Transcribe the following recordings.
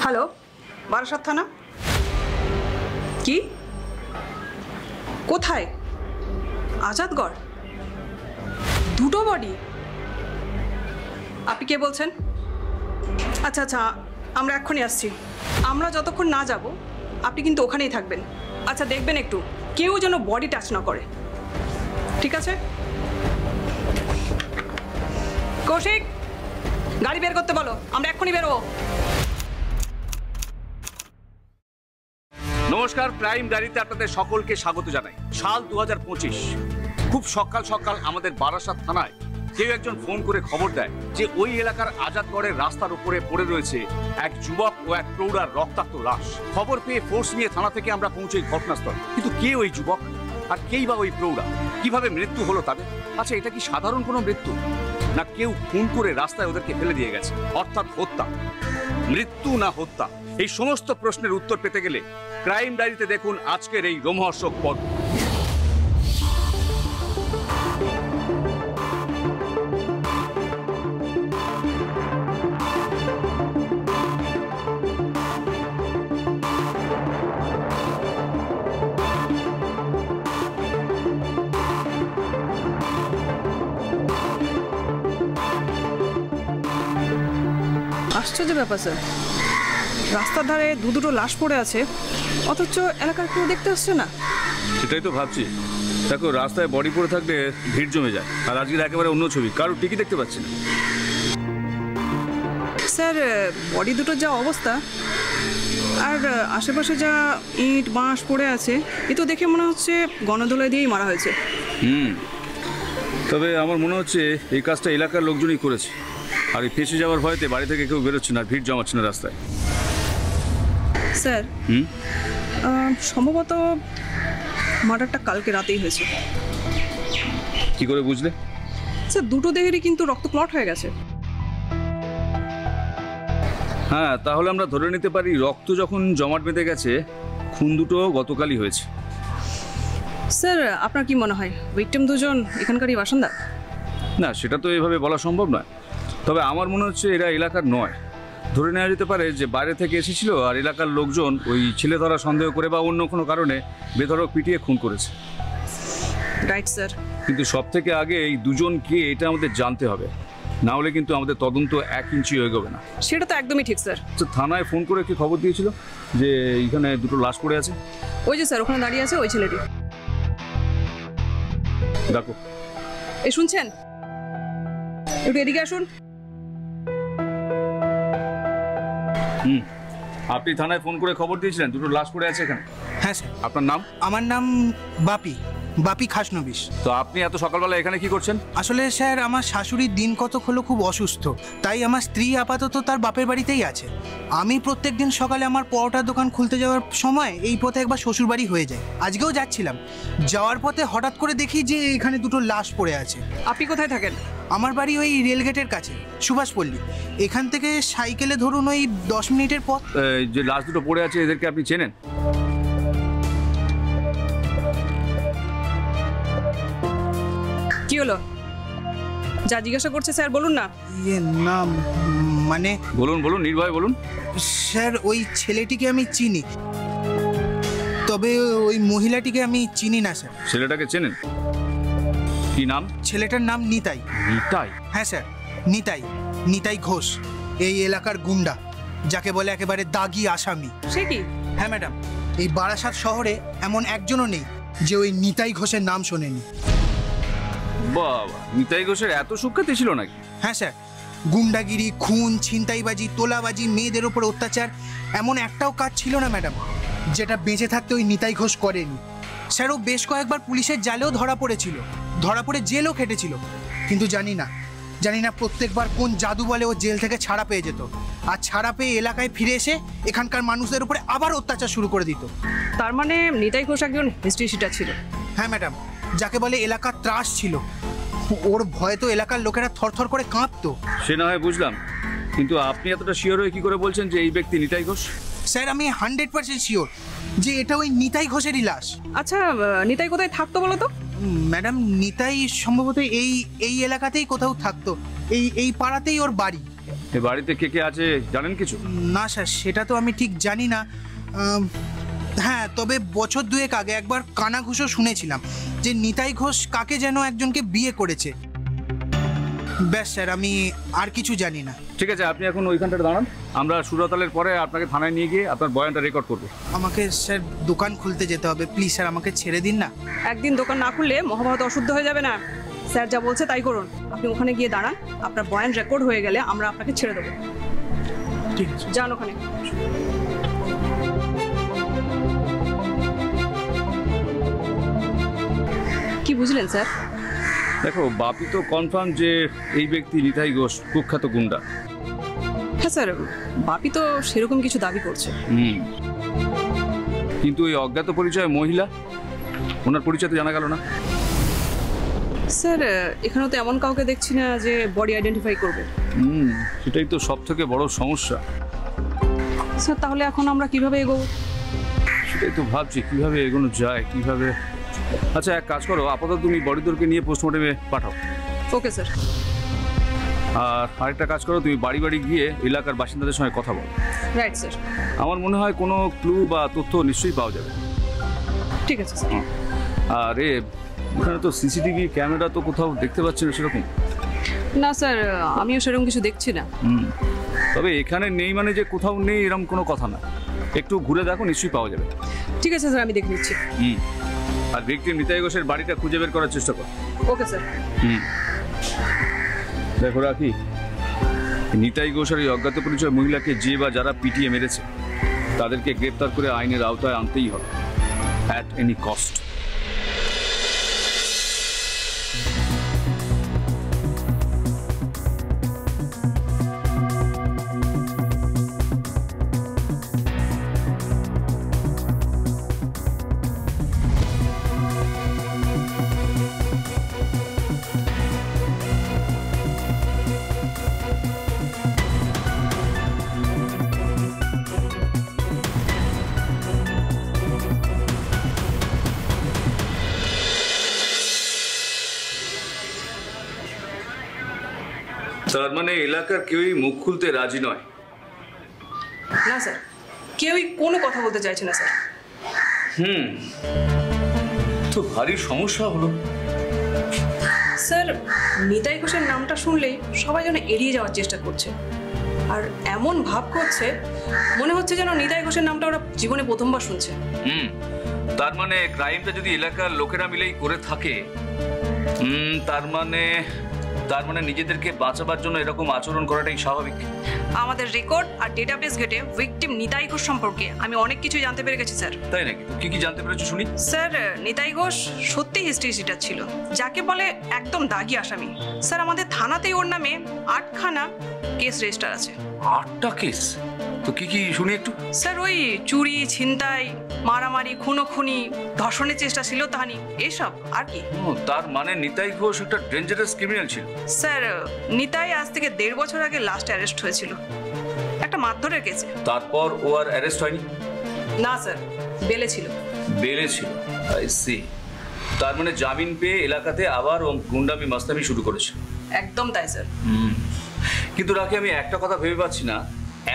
Hello, Barasat থানা। কি? কোথায়? আজাদগড়? দুটো বডি? আপনি কে বলছেন? আচ্ছা আচ্ছা, আমরা এক্ষুনি আসছি। আমরা যতক্ষণ না যাব আপনি কিন্তু ওখানেই থাকবেন। আচ্ছা দেখবেন একটু কেউ যেন বডি টাচ না করে, ঠিক আছে? কৌশিক, গাড়ি বের করতে বলো, আমরা এক্ষুনি বেরোবো। নমস্কার, প্রাইম ডায়েরিতে আপনাদের সকলকে স্বাগত জানাই। সাল 2025, খুব সকাল সকাল আমাদের বারাসাত থানায় কেউ একজন ফোন করে খবর দেয় যে ওই এলাকার আজাদগড়ের রাস্তার উপরে পড়ে রয়েছে এক যুবক ও এক প্রৌঢ়ার রক্তাক্ত লাশ। খবর পেয়ে ফোর্স নিয়ে থানা থেকে আমরা পৌঁছই ঘটনাস্থলে। কিন্তু কে ওই যুবক আর কেই বা ওই প্রৌঢ়া? কিভাবে মৃত্যু হলো তাদের? আচ্ছা, এটা কি সাধারণ কোনো মৃত্যু, না কেউ খুন করে রাস্তায় ওদেরকে ফেলে দিয়ে গেছে? অর্থাৎ হত্যা, মৃত্যু না হত্যা? এই সমস্ত প্রশ্নের উত্তর পেতে গেলে ক্রাইম ডায়েরিতে দেখুন আজকের এই রোমহর্ষক পর্ব। আশ্চর্য ব্যাপার স্যার, রাস্তার ধারে দুটো লাশ পড়ে আছে, অথচ এলাকার কেউ দেখতে আসছে না। সেটাই তো ভাবছি। দেখো, রাস্তায় বডি পড়ে থাকলে ভিড় জমে যায়, আর আজকের একেবারে অন্য ছবি, কারোর টিকি দেখতে পাচ্ছি না। স্যার, বডি দুটোর যা অবস্থা আর আশেপাশে যা ইট বাঁশ পড়ে আছে, এ তো দেখে মনে হচ্ছে গণধোলাই দিয়েই মারা হয়েছে। তবে আমার মনে হচ্ছে এই কাজটা এলাকার লোকজনই করেছে, আর এই ফেঁসে যাওয়ার ভয়তে বাড়ি থেকে কেউ বেরোচ্ছে না, ভিড় জমাচ্ছে না রাস্তায়। স্যার, সম্ভবত মার্ডারটা কালকে রাতেই হয়েছে। কি করে বুঝলে? স্যার, দুটো দেহেরই কিন্তু রক্ত ক্লট হয়ে গেছে। হ্যাঁ, তাহলে আমরা ধরে নিতে পারি রক্ত যখন জমাট বেঁধে গেছে, খুন দুটো গতকালই হয়েছে। স্যার, আপনার কি মনে হয় ভিকটিম দুজন এখানকারই বাসিন্দা? না, সেটা তো এভাবে বলা সম্ভব নয়। তবে আমার মনে হচ্ছে এরা এলাকার নয়। ধরে নেওয়া যেতে পারে যে বাইরে থেকে এসেছিল, আর এলাকার লোকজন ওই ছেলে ধরা সন্দেহ করে বা অন্য কোনো কারণে বেধড়ক পিটিয়ে খুন করেছে। Right sir. কিন্তু সব থেকে আগে এই দুজন কে এটা আমাদের জানতে হবে, না হলে কিন্তু আমাদের তদন্ত 1 ইঞ্চি এগোবে না। সেটা তো একদমই ঠিক স্যার। থানায় ফোন করে কি খবর দিয়েছিল যে এখানে দুটো লাশ পড়ে আছে? ওই যে স্যার, ওখানে দাঁড়িয়ে আছে ওই ছেলেটি। দেখো, এই শুনছেন? একটু এদিকে আসুন। আপনি থানায় ফোন করে খবর দিয়েছিলেন দুটো লাশ পড়ে আছে এখানে? হ্যাঁ স্যার। আপনার নাম? আমার নাম বাপি খাসনবিশ। তো আপনি এত সকালবেলা এখানে কি করছেন? আসলে স্যার, আমার শাশুড়ির দিন কতক হলো খুব অসুস্থ, তাই আমার স্ত্রী আপাতত তার বাপের বাড়িতেই আছে। আমি প্রত্যেকদিন সকালে আমার পরোটার দোকান খুলতে যাওয়ার সময় এই পথে একবার শ্বশুর বাড়ি হয়ে যায়। আজকেও যাচ্ছিলাম, যাওয়ার পথে হঠাৎ করে দেখি যে এখানে দুটো লাশ পড়ে আছে। আপনি কোথায় থাকেন? আমার বাড়ি ওই রেলগেটের কাছে, সুভাষপল্লী। এখান থেকে সাইকেলে ধরুন ওই 10 মিনিটের পথ। যে লাশ দুটো পড়ে আছে এদেরকে আপনি চেনেন? কি হলো? যা জিজ্ঞাসা করছে স্যার বলুন না। নাম মানে? বলুন বলুন, নির্ভয় বলুন। স্যার, ওই ছেলেটিকে আমি চিনি, তবে ওই মহিলাটিকে আমি চিনি না স্যার। ছেলেটাকে চেনেন? কি নাম? ছেলেটার নাম নিতাই। নিতাই? হ্যাঁ স্যার, নিতাই ঘোষ। এই এলাকার গুন্ডা, যাকে বলে একেবারে দাগি আসামি। সে কি? হ্যাঁ ম্যাডাম, এই বারাসাত শহরে এমন একজনও নেই যে ওই নিতাই ঘোষের নাম শোনেনি। বাবা, নিতাই ঘোষের এত সুখ্যাতি ছিল নাকি? হ্যাঁ স্যার, গুন্ডাগিরি, খুন, ছিনতাইবাজি, তোলাবাজি, মেয়েদের ওপর অত্যাচার, এমন একটাও কাজ ছিল না ম্যাডাম যেটা বেঁচে থাকতে ওই নিতাই ঘোষ করেনি। স্যার, ও বেশ কয়েকবার পুলিশের জালেও ধরা পড়ে জেলও খেটেছিল, কিন্তু জানি না প্রত্যেকবার কোন জাদু বলে ও জেল থেকে ছাড়া পেয়ে যেত, আর ছাড়া পেয়ে এলাকায় ফিরে এসে এখানকার মানুষদের উপরে আবার অত্যাচার শুরু করে দিত। তার মানে নিতাই ঘোষ একজন হিস্ট্রি শিটার ছিল? হ্যাঁ ম্যাডাম, যাকে বলে এলাকার ত্রাস ছিল। ওর ভয়ে তো এলাকার লোকেরা থরথর করে কাঁপতো। সে না হয় বুঝলাম, কিন্তু আপনি এতটা শিওর হয়ে কি করে বলছেন যে এই ব্যক্তি নিতাই ঘোষ? স্যার, আমি 100% শিওর যে এটা ওই নিতাই ঘোষেরই লাশ। আচ্ছা, নিতাই কোথায় থাকতো বলো তো? ম্যাডাম, নিতাই সম্ভবত এই এলাকাতেই কোথাও থাকতো। এই পাড়াতেই ওর বাড়ি। এই বাড়িতে কে কে আছে জানেন কিছু? না স্যার, সেটা তো আমি ঠিক জানি না। হ্যাঁ, তবে বছর দুয়েক আগে একবার কানাঘুষো শুনেছিলাম যে নিতাই ঘোষ কাকে যেন একজনকে বিয়ে করেছে। ব্যাস স্যার, আমি আর কিছু জানি না। ঠিক আছে, আপনি এখন ওইখানটাতে দাঁড়ান, আমরা সুরতালের পরে আপনাকে থানায় নিয়ে গিয়ে আপনার বয়ানটা রেকর্ড করবো। আমাকে স্যার দোকান খুলতে যেতে হবে, প্লিজ স্যার আমাকে ছেড়ে দিন না। একদিন দোকান না খুললে মহাভারত অশুদ্ধ হয়ে যাবে না। স্যার যা বলছে তাই করুন। আপনি ওখানে গিয়ে দাঁড়ান, আপনার বয়ান রেকর্ড হয়ে গেলে আমরা আপনাকে ছেড়ে দেবো। ঠিক আছে, যান ওখানে। কি বুঝলেন স্যার? দেখো, বাপি তো কনফার্ম যে এই ব্যক্তি নিতাই ঘোষ কুখ্যাত গুন্ডা। হ্যাঁ স্যার, বাপি তো সেরকম কিছু দাবি করছে। কিন্তু ওই অজ্ঞাত পরিচয় মহিলা, ওনার পরিচয় তো জানা গেল না। স্যার এখানে তো এমন কাউকে দেখছি না যে বডি আইডেন্টিফাই করবে। সেটাই তো সব থেকে বড় সমস্যা। স্যার তাহলে এখন আমরা কিভাবে এগোবো? সেটাই তো ভাবছি কিভাবে এগোনো যায়, কিভাবে। আচ্ছা, এক কাজ করো, আপাতত তুমি বডিদরকে নিয়ে পোস্টমর্টমে পাঠাও। Okay sir. আর আরেকটা কাজ করো, তুমি বাড়ি বাড়ি গিয়ে এলাকার বাসিন্দাদের সঙ্গে কথা বলো। Right sir. আমার মনে হয় কোনো ক্লু বা তথ্য নিশ্চয়ই পাওয়া যাবে। ঠিক আছে স্যার। আর এখানে তো সিসিটিভি ক্যামেরা তো কোথাও দেখতে পাচ্ছি না সেরকম। না স্যার, আমিও সেরকম কিছু দেখছি না। তবে এখানে নেই মানে যে কোথাও নেই এরকম কোনো কথা না, একটু ঘুরে দেখো, নিশ্চয়ই পাওয়া যাবে। ঠিক আছে স্যার, আমি দেখে নিচ্ছি। আর ভিকটিম নিতাই ঘোষের বাড়িটা খুঁজে বের করার চেষ্টা কর। Okay sir. দেখো রাখি, নিতাই ঘোষের এই অজ্ঞাত পরিচয় মহিলাকে যে বা যারা পিটিয়ে মেরেছে তাদেরকে গ্রেপ্তার করে আইনের আওতায় আনতেই হবে, অ্যাট এনি কস্ট। তার মানে এলাকার কেউই মুখ খুলতে রাজি নয়? না স্যার, কেউই কোনো কথা বলতে চাইছে না স্যার। তো ভারী সমস্যা হলো। স্যার নিতাই ঘোষের নামটা শুনলেই সবাই যেন এড়িয়ে যাওয়ার চেষ্টা করছে, আর এমন ভাব করছে মনে হচ্ছে যেন নিতাই ঘোষের নামটা ওরা জীবনে প্রথমবার শুনছে। তার মানে ক্রাইমটা যদি এলাকার লোকেরা মিলেই করে থাকে, তার মানে নিজেদেরকে বাঁচাবার জন্য এরকম আচরণ করাটাই স্বাভাবিক। আমাদের রেকর্ড আর ডেটাবেস ঘেটে ভিকটিম নিতাই ঘোষ সম্পর্কে আমি অনেক কিছু জানতে পেরে গেছি স্যার। তাই নাকি? কি কি জানতে পেরেছো শুনি। স্যার নিতাই ঘোষ সত্যি হিস্ট্রি শিটার ছিল, যাকে বলে একদম দাগি আসামি। স্যার আমাদের থানাতেই ওর নামে 8খানা কেস রেজিস্টার আছে। 8টা কেস? তো কি কি শুনি একটু। স্যার ওই চুরি, ছিনতাই, মারামারি, খুনোখুনি, ধর্ষণের চেষ্টা, শ্লীলতাহানি, এসব আর কি। তার মানে নিতাই ঘোষ একটা ডেঞ্জারাস ক্রিমিনাল ছিল। স্যার নিতাই আজ থেকে 1.5 বছর আগে লাস্ট অ্যারেস্ট হয়েছিল একটা মারধরের কেসে। তারপর ও আর অ্যারেস্ট হয়নি? না স্যার, বেলে ছিল। বেলে ছিল, আই সি। তার মানে জামিন পেয়ে এলাকাতে আবার ও গুন্ডামি মাস্তামি শুরু করেছে। একদম তাই স্যার। কিন্তু রাখি, আমি একটা কথা ভেবে পাচ্ছি না,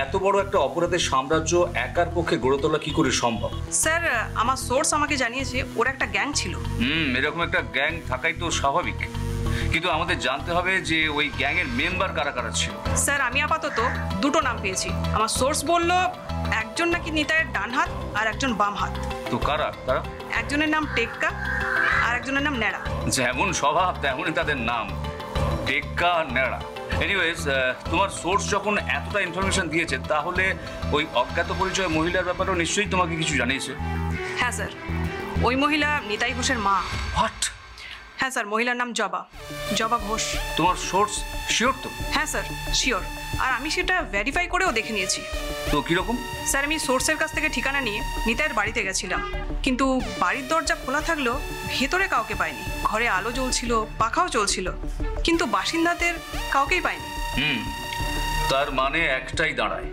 এত বড় একটা অপরাধের সাম্রাজ্য একার পক্ষে গড়ে তোলা কি করে সম্ভব? স্যার আমার সোর্স আমাকে জানিয়েছে ওর একটা গ্যাং ছিল। এরকম একটা গ্যাং থাকাই তো স্বাভাবিক, কিন্তু আমাদের জানতে হবে যে ওই গ্যাং এর মেম্বার কারা কারা ছিল। স্যার আমি আপাতত 2টো নাম পেয়েছি। আমার সোর্স বলল একজন নাকি নিতাইয়ের ডান হাত আর একজন বাম হাত। তো কারা তারা? একজনের নাম টেক্কা আর একজনের নাম নেড়া। যেমন স্বভাব তেমনই তাদের নাম, টেক্কা আর নেড়া। এনিওয়েজ, তোমার সোর্স যখন এতটা ইনফরমেশন দিয়েছে, তাহলে ওই অজ্ঞাত পরিচয় মহিলার ব্যাপারেও নিশ্চয়ই তোমাকে কিছু জানিয়েছে। হ্যাঁ স্যার, ওই মহিলা নিতাই ঘোষের মা। হোয়াট? হ্যাঁ স্যার, মহিলার নাম জবা ঘোষ। তোমার সোর্স শিওর তো? হ্যাঁ স্যার শিওর, আর আমি সেটা ভেরিফাই করেও দেখে নিয়েছি। তো কিরকম? স্যার আমি সোর্সের কাছ থেকে ঠিকানা নিয়ে নিতাইয়ের বাড়িতে গেছিলাম, কিন্তু বাড়ির দরজা খোলা থাকলেও ভেতরে কাউকে পাইনি। ঘরে আলো জ্বলছিল, পাখাও চলছিল, কিন্তু বাসিন্দাদের কাউকেই পাইনি। তার মানে একটাই দাঁড়ায়।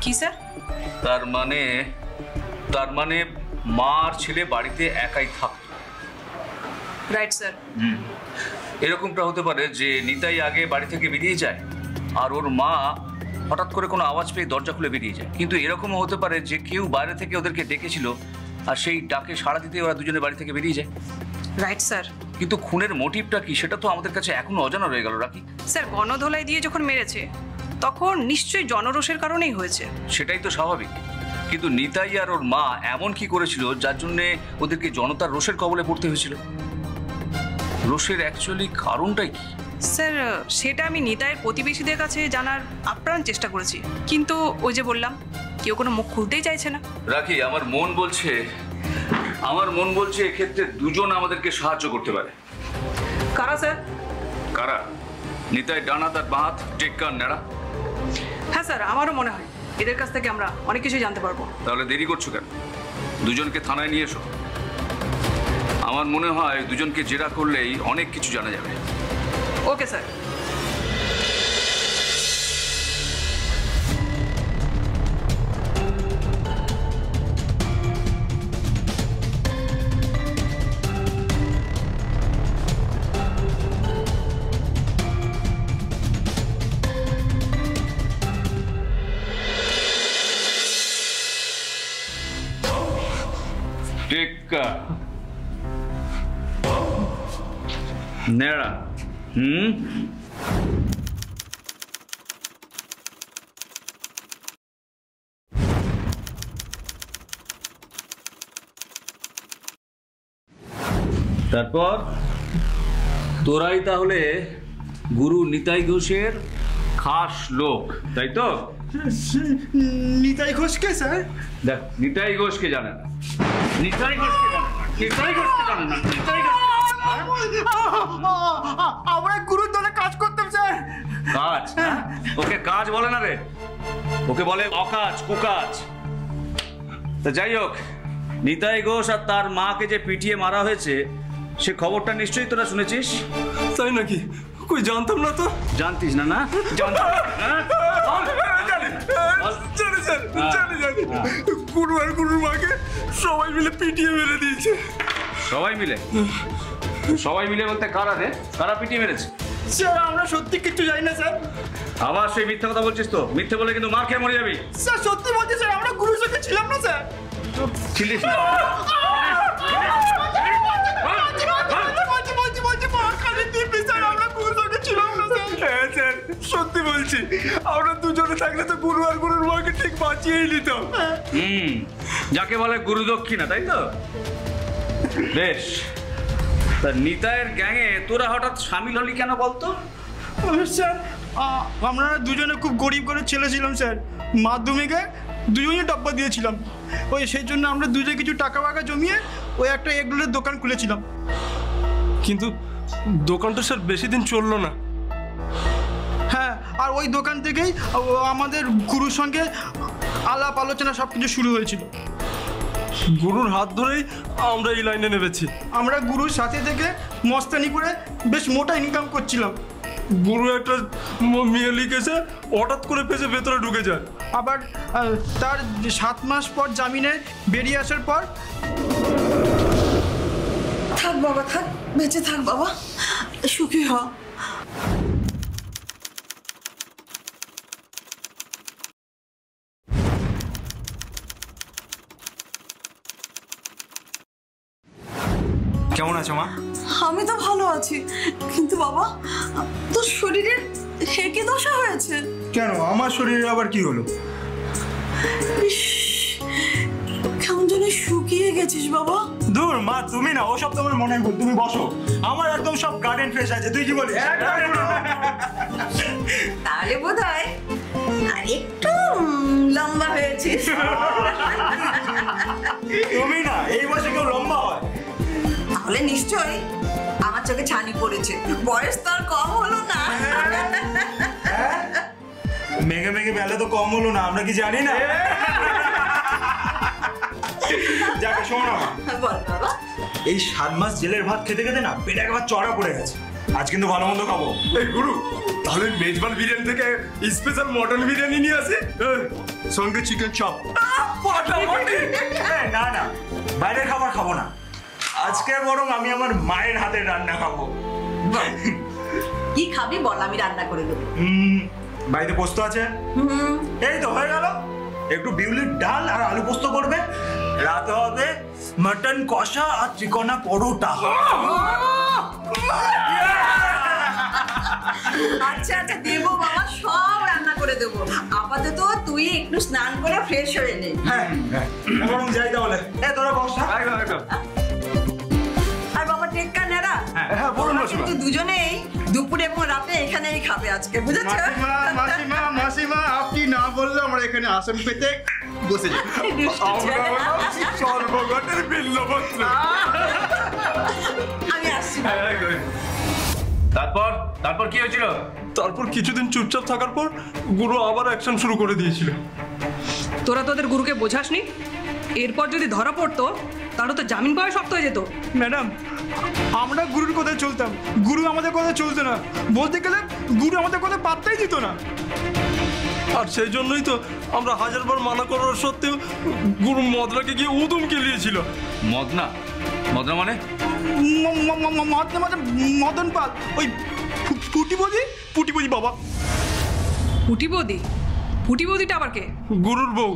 কি স্যার? তার মানে মা আর ছেলে বাড়িতে একাই থাকতো। Right sir. এরকমটা হতে পারে যে নিতাই আগে বাড়ি থেকে বেরিয়ে যায় আর ওর মা হঠাৎ করে কোনো আওয়াজ পেয়ে দরজা খুলে বেরিয়ে যায়। কিন্তু এরকমও হতে পারে যে কেউ বাইরে থেকে ওদেরকে ডেকেছিল আর সেই ডাকে সাড়া দিতে ওরা দুজনে বাড়ি থেকে বেরিয়ে যায়। Right sir. কিন্তু খুনের মোটিভটা কি সেটা তো আমাদের কাছে এখনো অজানা রয়ে গেল রাখি। স্যার গণধোলাই দিয়ে যখন মেরেছে তখন নিশ্চয়ই জনরোষের কারণেই হয়েছে। সেটাই তো স্বাভাবিক। কিন্তু নিতাই আর ওর মা এমন কি করেছিল যার জন্যে ওদেরকে জনতার রোষের কবলে পড়তে হয়েছিল? রোষের অ্যাকচুয়ালি কারণটাই কি? স্যার সেটা আমি নিতাইয়ের প্রতিবেশীদের কাছে জানার আপ্রাণ চেষ্টা করেছি, কিন্তু ওই যে বললাম কেউ কোনো মুখ খুলতেই চাইছে না। রাখি, আমার মন বলছে এক্ষেত্রে দুজন আমাদেরকে সাহায্য করতে পারে। কারা স্যার? কারা? নিতাই ডান হাত আর বাঁ হাত, টেক্কা আর নেড়া। হ্যাঁ স্যার, আমারও মনে হয় এদের কাছ থেকে আমরা অনেক কিছুই জানতে পারবো। তাহলে দেরি করছো কেন? দুজনকে থানায় নিয়ে এসো। আমার মনে হয় দুজনকে জেরা করলেই অনেক কিছু জানা যাবে। Okay sir. টেক্কা নেড়া তারপর তোরাই তাহলে গুরু নিতাই ঘোষের খাস লোক, তাই তো? নিতাই ঘোষকে স্যার? দেখ, নিতাই ঘোষকে জানে না, আমরা গুরুর দলে কাজ করতাম স্যার। কাজ? ওকে কাজ বলে না রে, ওকে বলে অকাজ, কুকাজ। তা যাই হোক, নিতাই ঘোষ আর তার মাকে যে পিটিয়ে মারা হয়েছে সে খবরটা নিশ্চয়ই তোরা শুনেছিস। তাই নাকি? কই জানতাম না তো। জানতিস না? না জানি গুরু আর গুরুর মাকে সবাই মিলে পিটিয়ে মেরে দিয়েছে। সবাই মিলে বলতে কারা রে? কারা পিটিয়ে মেরেছে? স্যার আমরা সত্যি কিছু জানি না স্যার। আবার সেই মিথ্যা কথা বলছিস তো? মিথ্যে বলে কিন্তু মার খেয়ে মরে যাবি। স্যার সত্যি বলছি স্যার, আমরা গুরুর সাথে ছিলাম না স্যার। ছিলিস না? সত্যি বলছি, আমরা দুজনে থাকলে তো গুরু আর গুরুর মাকে ঠিক বাঁচিয়েই নিতাম। যাকে বলে গুরু দক্ষিণা, তাই তো? বেশ, তা নিতাইয়ের গ্যাংয়ে তোরা হঠাৎ সামিল হলি কেন বলতো? স্যার আমরা দুজনে খুব গরিব করে ছেলে ছিলাম স্যার, মাধ্যমিকে দুজনেই ডাব্বা দিয়েছিলাম। ওই সেই জন্য আমরা দুজনে কিছু টাকা ফাকা জমিয়ে ওই একটা এগরোলের দোকান খুলেছিলাম। কিন্তু দোকানটা স্যার বেশি দিন চললো না। হ্যাঁ, আর ওই দোকান থেকেই আমাদের গুরুর সঙ্গে আলাপ আলোচনা সব কিছু শুরু হয়েছিল। গুরুর হাত ধরেই আমরা এই লাইনে নেমেছি। আমরা গুরুর সাথে থেকে মস্তানি করে বেশ মোটা ইনকাম করছিলাম। গুরু একটা মেয়ে লিখেছে, হঠাৎ করে পেছে ভেতরে ঢুকে যায়। আবার তার 7 মাস পর জামিনে বেরিয়ে আসার পর, থাক বাবা থাক, বেঁচে থাক বাবা, সুখী হ। কেমন আছো মা? আমি তো ভালো আছি, কিন্তু বাবা তোর শরীরের কি দশা হয়েছে? কেন, আমার শরীরে আবার কি হলো? ইস, কেমন যেন শুকিয়ে গেছিস বাবা। দূর মা, তুমি না, ওসব তোমার মনে ভুল। তুমি বসো, আমার একদম সব গার্ডেন ফ্রেশ আছে। তুই কি বলিস? তাহলে বোধ হয় আর একটু লম্বা হয়েছিস। তুমি না, এই বয়সে কেউ লম্বা হয়? তাহলে নিশ্চয়ই আমার চোখে ছানি পড়েছে, বয়স তো আর কম হলো না। মেঘে মেঘে বেলা তো কম হলো না, আমরা কি জানি না? যাকে শোনো, বল বাবা। এই 7 মাস জেলের ভাত খেতে খেতে না পেটে একবার চড়া পড়ে গেছে। আজ কিন্তু ভালো মন্দ খাবো। এই গুরু, তাহলে মেজবান বিরিয়ানি থেকে স্পেশাল মটন বিরিয়ানি নিয়ে আসি, সঙ্গে চিকেন চপ। না না, বাইরের খাবার খাবো না। আজকে বরং আমি আমার মায়ের হাতের রান্না খাবো। কি খাবি বল, আমি রান্না করে দেবো। বাড়িতে পোস্ত আছে, এই তো হয়ে গেল। একটু বিউলির ডাল আর আলু পোস্ত করবে, রাতে হবে মটন কষা আর চিকনা পরোটা। আচ্ছা আচ্ছা দেবো বাবা, সব রান্না করে দেবো। আপাতত তুই একটু স্নান করে ফ্রেশ হয়ে নে। হ্যাঁ বরং যাই তাহলে। তোরা বসা। আর বাবা টেক্কা নেড়া, হ্যাঁ বলুন মাসিমা। কিন্তু দুজনেই দুপুরে এবং রাতে এখানেই খাবে আজকে, বুঝেছো? মাসিমা আপনি না বললে আমরা এখানে আসন পেতে বসে যাই। সর্বঘটের বিল্লপত্র। আমি আসছি। তারপর কি হয়েছিল? তারপর কিছুদিন চুপচাপ থাকার পর গুরু আবার অ্যাকশন শুরু করে দিয়েছিল। তোরা তোদের গুরুকে বোঝাসনি? এরপর যদি ধরা পড়তো তাহলে তো জামিন পাওয়া শক্ত হয়ে যেত। ম্যাডাম, আমরা গুরুর কথায় চলতাম, গুরু আমাদের কথা চলতো না। বলতে গেলে গুরু আমাদের কথা পাত্তাই দিত না। আর সেই জন্যই তো আমরা হাজারবার মানা করার সত্ত্বেও গুরু মদনাকে গিয়ে উদুম কেলিয়েছিল। মদনা মানে? মদন পাল, ওই পুটিবদি বাবা। ফুটি বৌদিটা আবার কে? গুরুর বউ।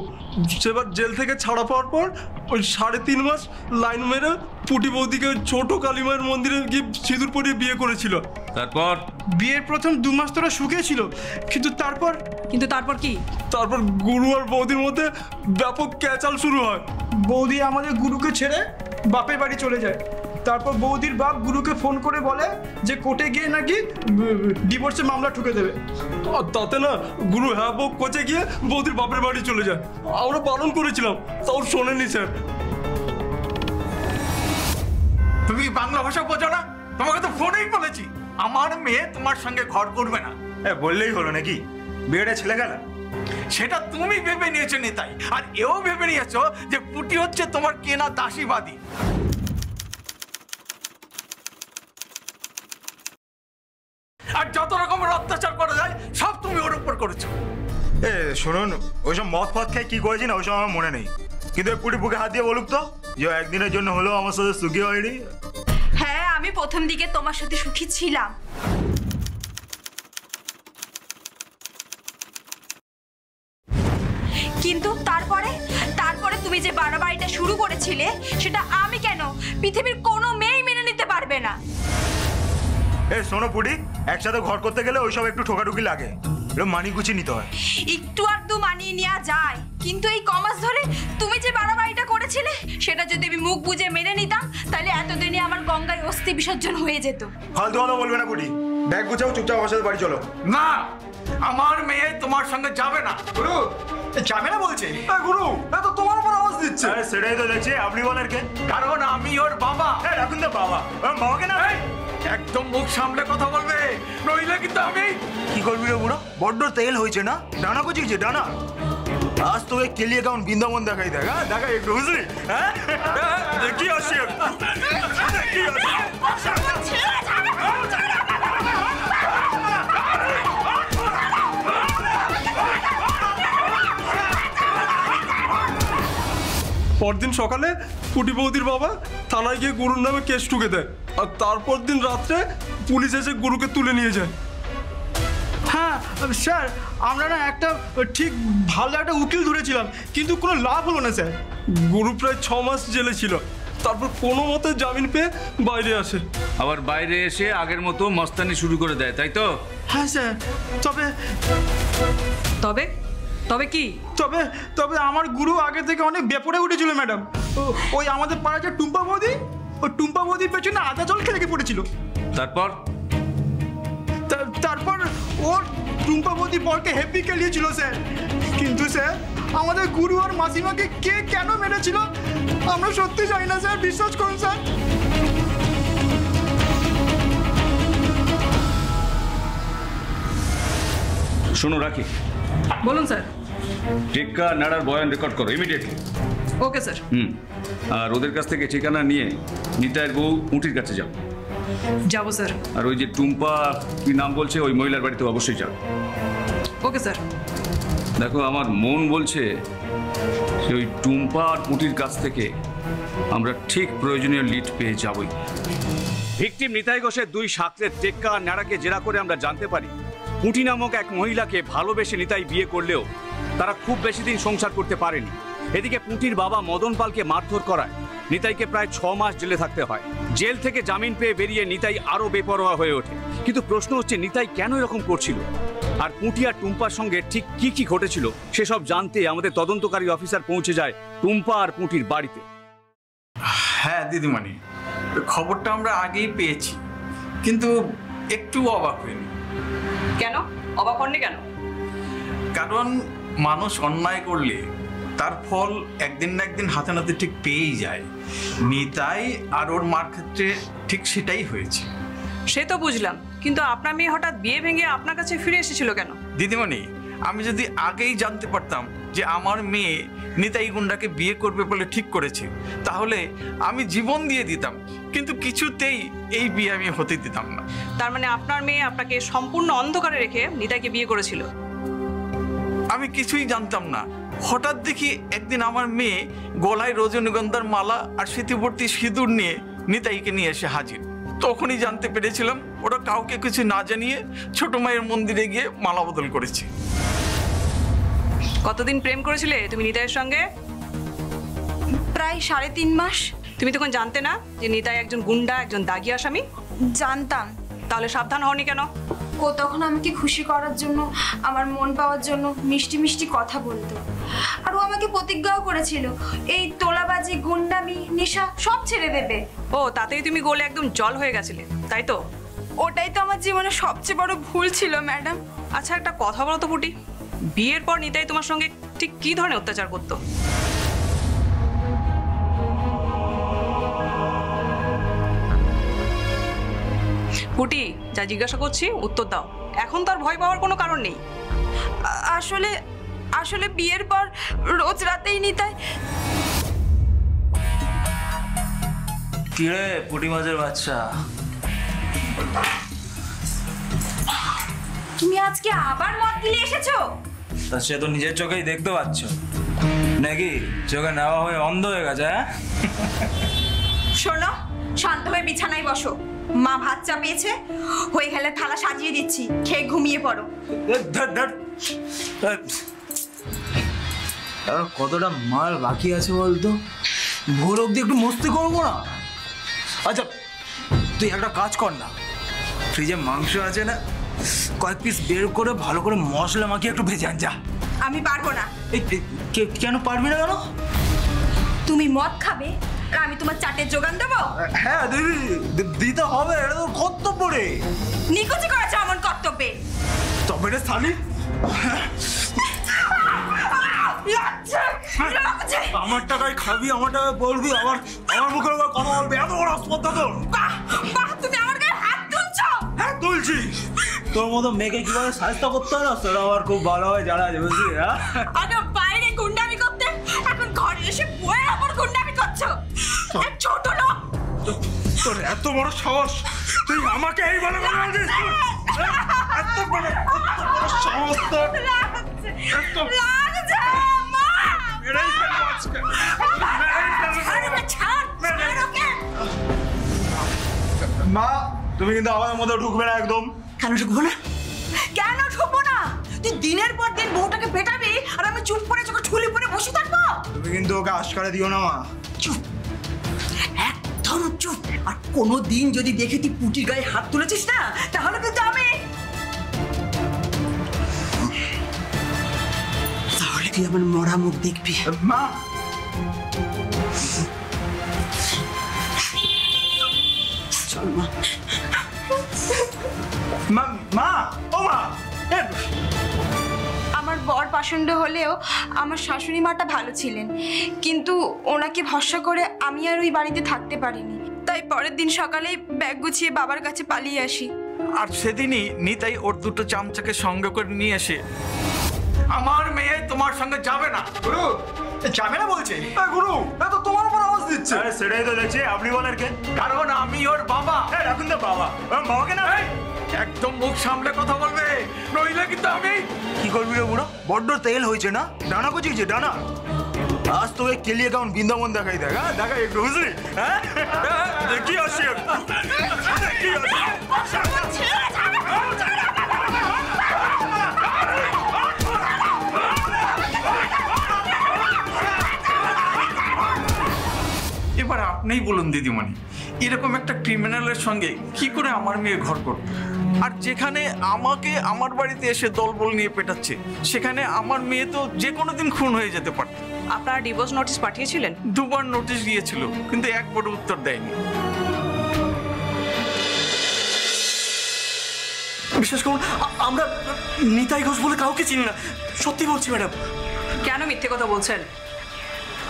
সেবার জেল থেকে ছাড়া পাওয়ার পর ওই 3.5 মাস লাইন মেরে পুটি বৌদিকে ছোট কালীমায়ের মন্দিরে গিয়ে সিঁদুর পরিয়ে বিয়ে করেছিল। তারপর বিয়ের প্রথম 2 মাস তোরা সুখে ছিল, কিন্তু তারপর কি? তারপর গুরু আর বৌদির মধ্যে ব্যাপক ক্যাচাল শুরু হয়। বৌদি আমাদের গুরুকে ছেড়ে বাপের বাড়ি চলে যায়। তারপর বৌদির বাপ গুরুকে ফোন করে বলে যে কোর্টে গিয়ে নাকি ডিভোর্সের মামলা ঠুকে দেবে। আর তাতে না গুরু হ্যাঁ বউ কোচে গিয়ে বৌদির বাপের বাড়ি চলে যায়। আমরা পালন করেছিলাম, তাও শোনেনি স্যার। তুমি বাংলা ভাষা বোঝো না? তোমাকে তো ফোনেই বলেছি আমার মেয়ে তোমার সঙ্গে ঘর করবে না। বললেই হলো নাকি বিয়েটা ছেলে গেল? সেটা তুমি ভেবে নিয়েছো নিতাই, আর এও ভেবে নিয়েছো যে পুটি হচ্ছে তোমার কেনা দাসীবাদী। আর যত রকমের অত্যাচার করা যায় সব তুমি ওর উপর করেছো। শুনুন, ওইসব মদ ফদ খাই কি করেছি না ওইসব আমার মনে নেই, কিন্তু পুটি বুকে হাত দিয়ে বলুক তো যে একদিনের জন্য হলেও আমার সাথে সুখী হয়নি। হ্যাঁ, আমি প্রথম দিকে তোমার সাথে সুখী ছিলাম, কিন্তু তারপরে তুমি যে বাড়াবাড়িটা শুরু করেছিলে সেটা আমি কেন, পৃথিবীর কোনো মেয়েই মেনে নিতে পারবে না। শোনো পুটি, একসাথে ঘর করতে গেলে ওইসব একটু ঠোকাঠুকি লাগে, এরকম মানিয়ে গুছিয়ে নিতে হয়। একটু আধটু মানিয়ে নেওয়া যায়, কিন্তু এই কমাস ধরে তুমি যে বাড়াবাড়িটা করেছিলে সেটা যদি আমি মুখ বুজে মেনে নিতাম তাহলে এতদিনে আমার গঙ্গায় অস্থি বিসর্জন হয়ে যেত। ফালতু কথা বলবে না পুটি, ব্যাগ গুছাও, চুপচাপ আমার সাথে বাড়ি চলো। না, আমার মেয়ে তোমার সঙ্গে যাবে না। গুরু যাবে না বলছে? গুরু তো তোমার উপর আওয়াজ দিচ্ছে। সেটাই তো দেখছি, আপনি বলেন কে? কারণ আমি ওর বাবা। রাখুন তো বাবা, বাবাকে না। একদম মুখ সামলে কথা বলবে, নইলে কিন্তু আমি। কি করবি রে বুড়ো, বড্ড তেল হয়েছে না, ডানা কুচিয়েছে ডানা। আজ তোকে কেলিয়ে কেমন বৃন্দাবন দেখাই দেখ, দেখাই একটু, বুঝলি? হ্যাঁ দেখি আসি পরদিন সকালে পুটি বৌদির বাবা থানায় গিয়ে গুরুর নামে কেস ঠুকে দেয়, আর তারপর দিন রাত্রে পুলিশ এসে গুরুকে তুলে নিয়ে যায়। হ্যাঁ স্যার, আমরা না একটা ঠিক ভালো একটা উকিল ধরেছিলাম, কিন্তু কোনো লাভ হলো না স্যার। গুরু প্রায় 6 মাস জেলে ছিল, তারপর কোনো মতে জামিন পেয়ে বাইরে আসে। আবার বাইরে এসে আগের মতো মস্তানি শুরু করে দেয়, তাই তো? হ্যাঁ স্যার, তবে কি? তবে আমার গুরু আগে থেকে অনেক বেপরে উঠেছিল ম্যাডাম। ওই আমাদের পাড়ার যে টুম্পা বৌদি, ওই টুম্পা বৌদির পেছনে আদা জল খেলে পড়েছিল। তারপর ওর টুম্পা বৌদি বরকে হেপি খেলিয়েছিল স্যার, কিন্তু স্যার আমাদের গুরু আর মাসিমাকে কে কেন মেরেছিল আমরা সত্যি জানি না স্যার, বিশ্বাস করুন স্যার। শোনো রাখি, বলুন স্যার। টেক্কা নাড়ার বয়ান রেকর্ড করো ইমিডিয়েটলি। Okay sir. আর ওদের কাছ থেকে ঠিকানা নিয়ে নিতাইয়ের বউ উটির কাছে যাও। যাবো স্যার। আর ওই যে টুম্পা কি নাম বলছে ওই মহিলার বাড়িতে অবশ্যই যাও। Okay sir. দেখো আমার মন বলছে যে ওই টুম্পা আর পুটির কাছ থেকে আমরা ঠিক প্রয়োজনীয় লিড পেয়ে যাবই। ভিকটিম নিতাই ঘোষের 2 সাকরের টেক্কা আর ন্যাড়াকে জেরা করে আমরা জানতে পারি পুঁটি নামক এক মহিলাকে ভালোবেসে নিতাই বিয়ে করলেও তারা খুব বেশি দিন সংসার করতে পারেনি। এদিকে পুঁটির বাবা মদন পালকে মারধর করায় নিতাইকে প্রায় 6 মাস জেলে থাকতে হয়। জেল থেকে জামিন পেয়ে বেরিয়ে নিতাই আরো বেপরোয়া হয়ে ওঠে। কিন্তু প্রশ্ন হচ্ছে নিতাই কেন এরকম করছিল, আর পুঁটি আর টুম্পার সঙ্গে ঠিক কি কি ঘটেছিল সেসব জানতে আমাদের তদন্তকারী অফিসার পৌঁছে যায় টুম্পা আর পুঁটির বাড়িতে। হ্যাঁ দিদিমণি, খবরটা আমরা আগেই পেয়েছি, কিন্তু একটু অবাক হইনি। কেন অবাক হননি কেন? কারণ মানুষ অন্যায় করলে তার ফল একদিন না একদিন হাতে নাতে ঠিক পেয়েই যায়। নিতাই আর ওর মার ক্ষেত্রে ঠিক সেটাই হয়েছে। সে তো বুঝলাম, কিন্তু আপনার মেয়ে হঠাৎ বিয়ে ভেঙে আপনার কাছে ফিরে এসেছিল কেন? দিদিমণি, আমি যদি আগেই জানতে পারতাম যে আমার মেয়ে নিতাই গুন্ডাকে বিয়ে করবে বলে ঠিক করেছে, তাহলে আমি জীবন দিয়ে দিতাম, কিন্তু কিছুতেই এই বিয়ে আমি হতে দিতাম না। তার মানে আপনার মেয়ে আপনাকে সম্পূর্ণ অন্ধকারে রেখে নিতাইকে বিয়ে করেছিল? আমি কিছুই জানতাম না। হঠাৎ দেখি একদিন আমার মেয়ে গলায় রজনীগন্ধার মালা আর স্মৃতিবর্তী সিঁদুর নিয়ে নিতাইকে নিয়ে এসে হাজির। তখনই জানতে পেরেছিলাম ওরা কাউকে কিছু না জানিয়ে ছোট মায়ের মন্দিরে গিয়ে মালা বদল করেছে। কতদিন প্রেম করেছিলে তুমি নিতাইয়ের সঙ্গে? প্রায় 3.5 মাস। তুমি তখন জানতে না যে নিতাই একজন গুন্ডা, একজন দাগি আসামি? জানতাম। তাহলে সাবধান হওনি কেন? ও তখন আমাকে খুশি করার জন্য, আমার মন পাওয়ার জন্য মিষ্টি মিষ্টি কথা বলতো। আর ও আমাকে প্রতিজ্ঞাও করেছিল এই তোলাবাজি, গুন্ডামি, নেশা সব ছেড়ে দেবে। ও, তাতেই তুমি গোলে একদম জল হয়ে গেছিলে, তাই তো? ওটাই তো আমার জীবনে সবচেয়ে বড় ভুল ছিল ম্যাডাম। আচ্ছা, একটা কথা বলো তো পুটি, বিয়ের পর নিতাই তোমার সঙ্গে ঠিক কি ধরনের অত্যাচার করতো? পুটি, যা জিজ্ঞাসা করছি উত্তর দাও, এখন তো আর ভয় পাওয়ার কোনো কারণ নেই। আসলে আসলে বিয়ের পর রোজ রাতেই নিতাই। কিরে পুঁটি মাছের বাচ্চা, তুমি আজকে আবার মদ গিলে এসেছো? তা সে তো নিজের চোখেই দেখতে পাচ্ছ নাকি? চোখে নেওয়া হয়ে অন্ধ হয়ে গেছে? শোনো, শান্ত হয়ে বিছানায় বসো। মা ভাত চাপিয়েছে, হয়ে গেলে থালা সাজিয়ে দিচ্ছি, খেয়ে ঘুমিয়ে পড়ো। কতটা মাল বাকি আছে বলতো? ভোর অব্দি একটু মস্তি করবো না? আচ্ছা তুই একটা কাজ কর না, ফ্রিজে মাংস আছে না, কয়েক পিস বের করে ভালো করে মশলা মাখিয়ে একটু ভেজে আন। যা। আমি পারবো না। কেন পারবি না? কেন? তুমি মদ খাবে আর আমি তোমার চাটের যোগান দেবো? হ্যাঁ দিদি, দিতে হবে, এটা তো কর্তব্য রে। নিকুচি করেছো আমার কর্তব্যে। তবে রে শালি, আমার টাকায় খাবি, আমার টাকায় বলবি, আমার মুখের উপর কথা বলবি, এত বড় স্পর্ধা তোর? তুমি আমার গায়ে হাত তুলছো? হ্যাঁ তুলছি। তোর মতো মেয়েকে কিভাবে সাহায্য করতে হয় না সেটা আমার খুব ভালো হয় জানা আছে, বুঝলি? হ্যাঁ, আগে বাইরে গুন্ডামি করতে, এখন ঘরে এসে বয়ে আবার গুন্ডামি করছো। ছোট লোক, তোর এত বড় সাহস, তুই আমাকে এই বলে বলছিস? এত বড় সাহস তোর? মা, তুমি কিন্তু আমাদের মধ্যে ঢুকবে না একদম। কেন ঢুকবো না? কেন ঢুকবো না? তুই দিনের পর দিন বউটাকে পেটাবি আর আমি চুপ করে চোখে ঠুলি পরে বসে থাকবো? তুমি কিন্তু ওকে আশকারা দিও না মা। চুপ, একদম চুপ। আর কোনো দিন যদি দেখি তুই পুটির গায়ে হাত তুলেছিস না, তাহলে কিন্তু তাহলে তুই আমার মরা মুখ দেখবি। মা, চল মা। মা, ও মা। আমার বর পাষণ্ড হলেও আমার শাশুড়ি মাটা ভালো ছিলেন, কিন্তু ওনাকে ভরসা করে আমি আর ওই বাড়িতে থাকতে পারিনি। তাই পরের দিন সকালেই ব্যাগ গুছিয়ে বাবার কাছে পালিয়ে আসি। আর সেদিনই নিতাই ওর 2টো চামচাকে সঙ্গে করে নিয়ে এসে, আমার মেয়ে তোমার সঙ্গে যাবে না। গুরু, যাবে না বলছে? গুরু, এ তো তোমার উপর আওয়াজ দিচ্ছে। আরে সেটাই তো দেখছি, আপনি বলেন কে? কারণ আমি ওর বাবা। রাখুন তো বাবা, বাবাকে না। একদম মুখ সামলে কথা বলবে, নইলে কিন্তু আমি। কি করবি রে বুড়ো? বড্ড তেল হয়েছে না? ডানা কুচিয়েছে, ডানা। আজ তোকে কেলিয়ে কেমন বৃন্দাবন দেখাই দেখ, হ্যাঁ দেখাই একটু বুঝলি, হ্যাঁ দেখি আসি দেখি আসি। এবার আপনিই বলুন দিদিমণি, এরকম একটা ক্রিমিনালের সঙ্গে কি করে আমার মেয়ে ঘর করবে? আর যেখানে আমাকে আমার বাড়িতে এসে দলবল নিয়ে পেটাচ্ছে, সেখানে আমার মেয়ে তো যে কোনো দিন খুন হয়ে যেতে পারত। আপনারা ডিভোর্স নোটিশ পাঠিয়েছিলেন? 2 বার নোটিশ দিয়েছিল, কিন্তু একবারও উত্তর দেয়নি। বিশ্বাস করুন, আমরা নিতাই ঘোষ বলে কাউকে চিনি না, সত্যি বলছি ম্যাডাম। কেন মিথ্যে কথা বলছেন?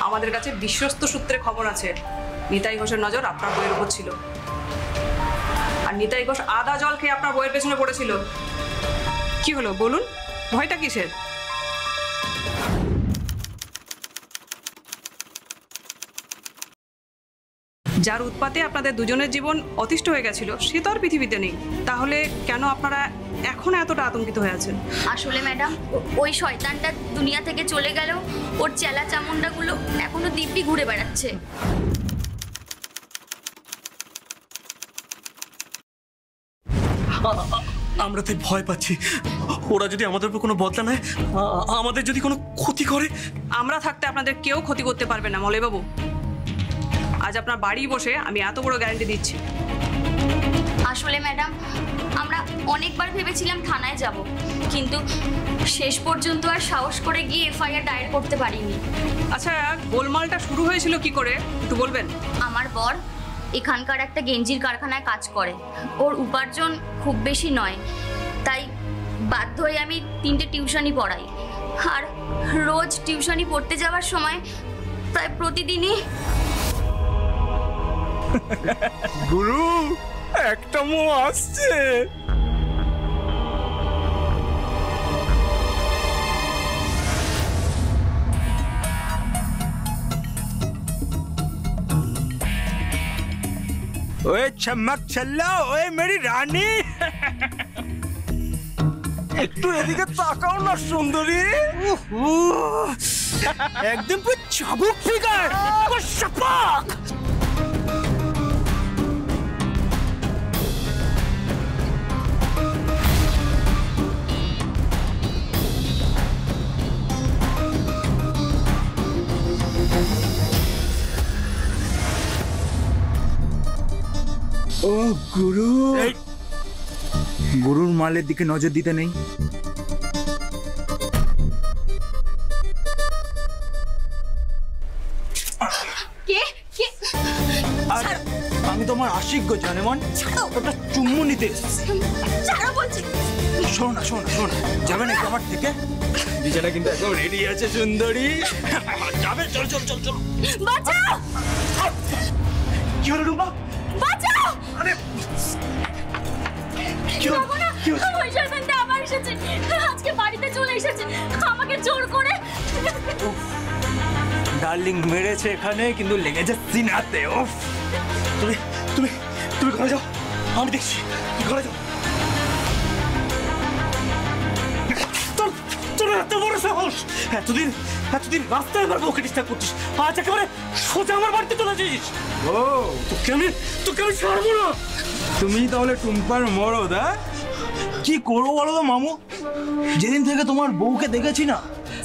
আমাদের কাছে বিশ্বস্ত সূত্রে খবর আছে নিতাই ঘোষের নজর আপনার বইয়ের উপর ছিল, আর নিতাই ঘোষ আদা জল খেয়ে আপনার বইয়ের পেছনে পড়েছিল। কি হলো বলুন, ভয়টা কিসের? যার উৎপাতে আপনাদের দুজনের জীবন অতিষ্ঠ হয়ে গেছিল সে তো আর পৃথিবীতে নেই, তাহলে কেন আপনারা এখন এতটা আতঙ্কিত হয়ে আছেন? আসলে ম্যাডাম, ওই শয়তানটা দুনিয়া থেকে চলে গেলেও ওর চেলা চামুন্ডাগুলো এখনো দিব্যি ঘুরে বেড়াচ্ছে। আমরা তাই ভয় পাচ্ছি, ওরা যদি আমাদের উপর কোনো বদলা নেয়, আমাদের যদি কোনো ক্ষতি করে। আমরা থাকতে আপনাদের কেউ ক্ষতি করতে পারবে না মলয় বাবু। আজ আপনার বাড়ি বসে আমি এত বড় গ্যারান্টি দিচ্ছি। আসলে ম্যাডাম, আমরা অনেকবার ভেবেছিলাম থানায় যাব, কিন্তু শেষ পর্যন্ত আর সাহস করে গিয়ে এফআইআর দায়ের করতে পারিনি। আচ্ছা, গোলমালটা শুরু হয়েছিল কি করে একটু বলবেন? আমার বর এখানকার একটা গেঞ্জির কারখানায় কাজ করে, ওর উপার্জন খুব বেশি নয়, তাই বাধ্য হয়ে আমি 3টে টিউশনি পড়াই। আর রোজ টিউশনি পড়তে যাওয়ার সময় প্রায় প্রতিদিনই গুরু একটা মো আসছে। ওए चमक छल्ला, ओए मेरी रानी, একটু এদিকে তাকাও না সুন্দরী। একদম পুরো চাবুক ফিগার, শাপাক। ও গুরু, গুরুর মালের দিকে নজর দিতে নেই। কে কে? আমি তোমার আশিক গো জানেমান, ওটা চুম্বু নিতে এসেছি। ছাড়ো বলছি। শোনো না শোনো না শোনো, যাবে না আমার থেকে? বিছানা কিন্তু একদম রেডি আছে সুন্দরী, যাবে? চল চল চল চল। বাঁচাও! কি হলো রুম্পা? বাঁচাও! আরে কি হলো? কি হলো? ওই শয়তানটা আবার এসেছে, আজকে বাড়িতে চলে এসেছে আমাকে জোর করে। ডার্লিং মেরেছে এখানে, কিন্তু লেগেছে সিনাতে। ওফ, তুমি তুমি তুমি ঘরে যাও, আমি দেখছি। ঘরে যাও। তোর এত বড় সাহস! এতদিন রাস্তায় আমার বউকে ডিস্টার্ব করছিস, আজ একেবারে সোজা আমার বাড়িতে চলে যাচ্ছিস। ও তোকে আমি ছাড়বো না। তুমি তাহলে টুম্পার মরদ? কি করবো বলো তো মামু, যেদিন থেকে তোমার বউকে দেখেছি না,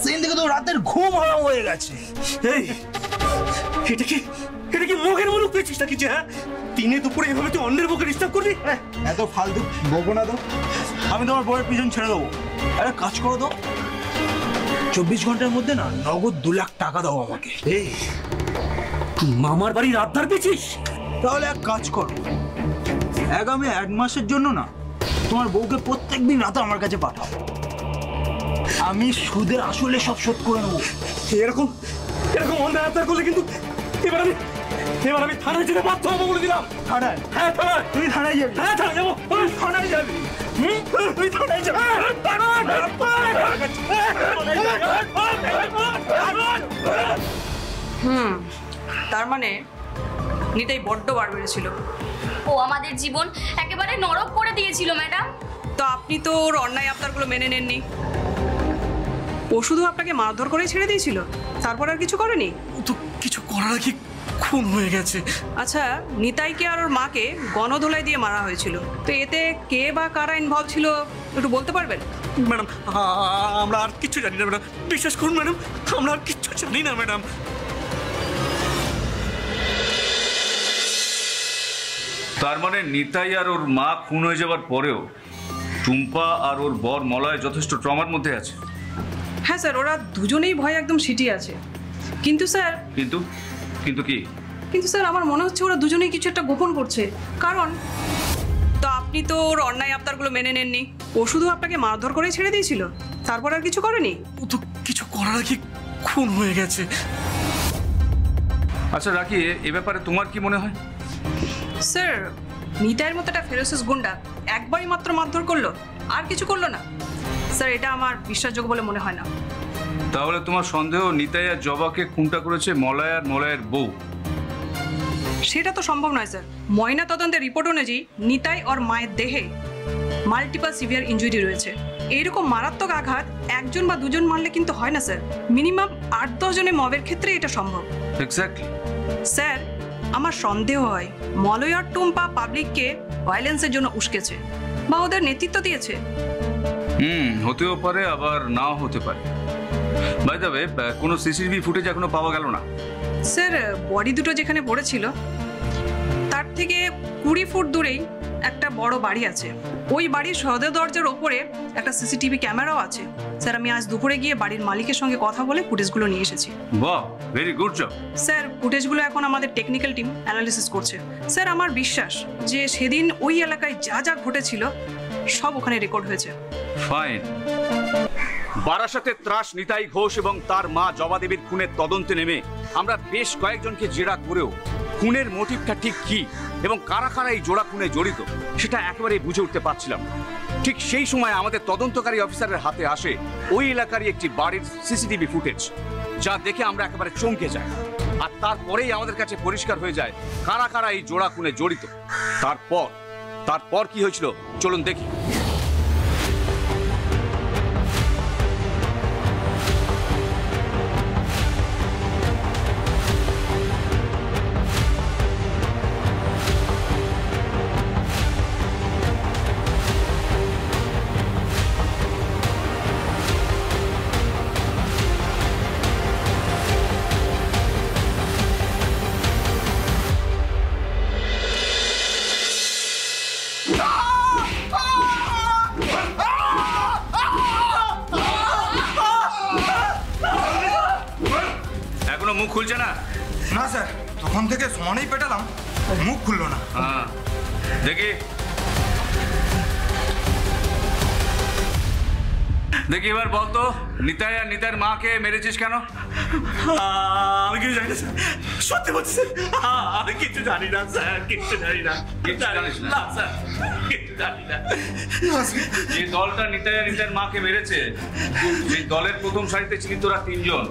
সেদিন থেকে তো রাতের ঘুম হারাম হয়ে গেছে। এই এটা কি মুখের মুলুক পেয়েছিস নাকি যে হ্যাঁ দিনে দুপুরে এভাবে তুই অন্যের বউকে ডিস্টার্ব করবি? এত ফালতু বকো না তো, আমি তোমার বউয়ের পিছন ছেড়ে দেবো। আরে কাজ করো তো, 24 ঘন্টার মধ্যে না নগদ 2 লাখ টাকা দাও আমাকে। এই মামার বাড়ির আবদার পেয়েছিস? তাহলে এক কাজ করো, আগামী 1 মাসের জন্য না তোমার বউকে প্রত্যেকদিন রাতে আমার কাছে পাঠাও, আমি সুদের আসলে সব শোধ করে নেবো। এরকম অন্যায় আবদার করলে কিন্তু এবার আমি থানায় যেতে বাধ্য হবো বলে দিলাম। থানায়? হ্যাঁ থানায়। তুই থানায় যাবি? হ্যাঁ থানায় যাবো। থানায় যাবি? তুই থানায় যাবি? তার মানে নিতাই বড্ড বার বেড়েছিল। ও আমাদের জীবন একেবারে নরক করে দিয়েছিল ম্যাডাম। তো আপনি তো ওর অন্যায় আবদারগুলো মেনে নেননি। ও শুধু আপনাকে মারধর করেই ছেড়ে দিয়েছিল, তারপর আর কিছু করেনি? ও তো কিছু করার আগে খুন হয়ে গেছে। আচ্ছা, নিতাইকে আর ওর মাকে গণধোলাই দিয়ে মারা হয়েছিল, তো এতে কে বা কারা ইনভলভ ছিল একটু বলতে পারবেন? ম্যাডাম আমরা আর কিছু জানি না ম্যাডাম, বিশ্বাস করুন ম্যাডাম, আমরা আর কিচ্ছু জানি না ম্যাডাম। তার মানে নিতাই আর ওর মা খুন হয়ে যাওয়ার পরেও টুম্পা আর ওর বর মলয় যথেষ্ট ট্রমার মধ্যে আছে। হ্যাঁ স্যার, ওরা দুজনেই ভয়ে একদম সিটিয়ে আছে। কিন্তু স্যার কিন্তু কি? কিন্তু স্যার আমার মনে হচ্ছে ওরা দুজনেই কিছু একটা গোপন করছে। কারণ তো আপনি তো ওর অন্যায় আবদারগুলো মেনে নেননি, ও শুধু আপনাকে মারধর করেই ছেড়ে দিয়েছিল, তারপর আর কিছু করেনি? ও তো কিছু করার আগে খুন হয়ে গেছে। আচ্ছা রাখি, এ ব্যাপারে তোমার কি মনে হয়? স্যার, নিতাইয়ের মতো একটা ফেরোসিস গুন্ডা একবারই মাত্র মারধর করলো, আর কিছু করলো না। স্যার, এটা আমার বিশ্বাসযোগ্য বলে মনে হয় না। তাহলে তোমার সন্দেহ নিতাই আর জবাকে খুনটা করেছে মলয় আর মলয়ের বউ? সেটা তো সম্ভব নয় স্যার। ময়না তদন্তের রিপোর্ট অনুযায়ী নিতাই ওর মায়ের দেহে মাল্টিপল সিভিয়ার ইনজুরি রয়েছে। এইরকম মারাত্মক আঘাত একজন বা দুজন মারলে কিন্তু হয় না স্যার, মিনিমাম 8-10 জনের মবের ক্ষেত্রে এটা সম্ভব। এক্স্যাক্টলি স্যার, আমার সন্দেহ হয় মলয় আর টুম্পা পাবলিককে ভায়োলেন্সের জন্য উস্কেছে বা ওদের নেতৃত্ব দিয়েছে। হতেও পারে, আবার নাও হতে পারে। বাই দ্য ওয়ে, কোনো সিসিটিভি ফুটেজ এখনো পাওয়া গেল না? স্যার, বডি দুটো যেখানে পড়েছিল তার থেকে 20 ফুট দূরেই একটা বড় বাড়ি আছে। ওই বাড়ির সদর দরজার ওপরে একটা সিসিটিভি ক্যামেরাও আছে। স্যার, আমি আজ দুপুরে গিয়ে বাড়ির মালিকের সঙ্গে কথা বলে ফুটেজগুলো নিয়ে এসেছি। বাহ, ভেরি গুড জব। স্যার, ফুটেজগুলো এখন আমাদের টেকনিক্যাল টিম অ্যানালিসিস করছে। স্যার, আমার বিশ্বাস যে সেদিন ওই এলাকায় যা যা ঘটেছিল সব ওখানে রেকর্ড হয়েছে। ফাইন। বারাসাতে ত্রাস নিতাই ঘোষ এবং তার মা জবা দেবীর খুনের তদন্তে নেমে আমরা বেশ কয়েকজনকে জেরা করেও খুনের মোটিভটা ঠিক কি এবং কারা কারা এই জোড়া খুনে জড়িত সেটা একেবারেই বুঝে উঠতে পারছিলাম। ঠিক সেই সময় আমাদের তদন্তকারী অফিসারের হাতে আসে ওই এলাকারই একটি বাড়ির সিসিটিভি ফুটেজ, যা দেখে আমরা একেবারে চমকে যাই। আর তারপরেই আমাদের কাছে পরিষ্কার হয়ে যায় কারা কারা এই জোড়া খুনে জড়িত। তারপর কি হয়েছিল চলুন দেখি। মুখ খুলছে না? না স্যার, তখন থেকে সমানেই পেটালাম, মুখ খুললো না। দেখি এবার বলতো, নিতাই আর নিতাইয়ের মাকে মেরেছিস কেন? আমি কিছু জানি না স্যার, সত্যি বলছি স্যার, আমি কিছু জানি না স্যার, কিছু জানি না। স্যার, কিছু জানি না। যে দলটা নিতাই আর নিতাইয়ের মাকে মেরেছে সেই দলের প্রথম সারিতে ছিলি তোরা 3 জন।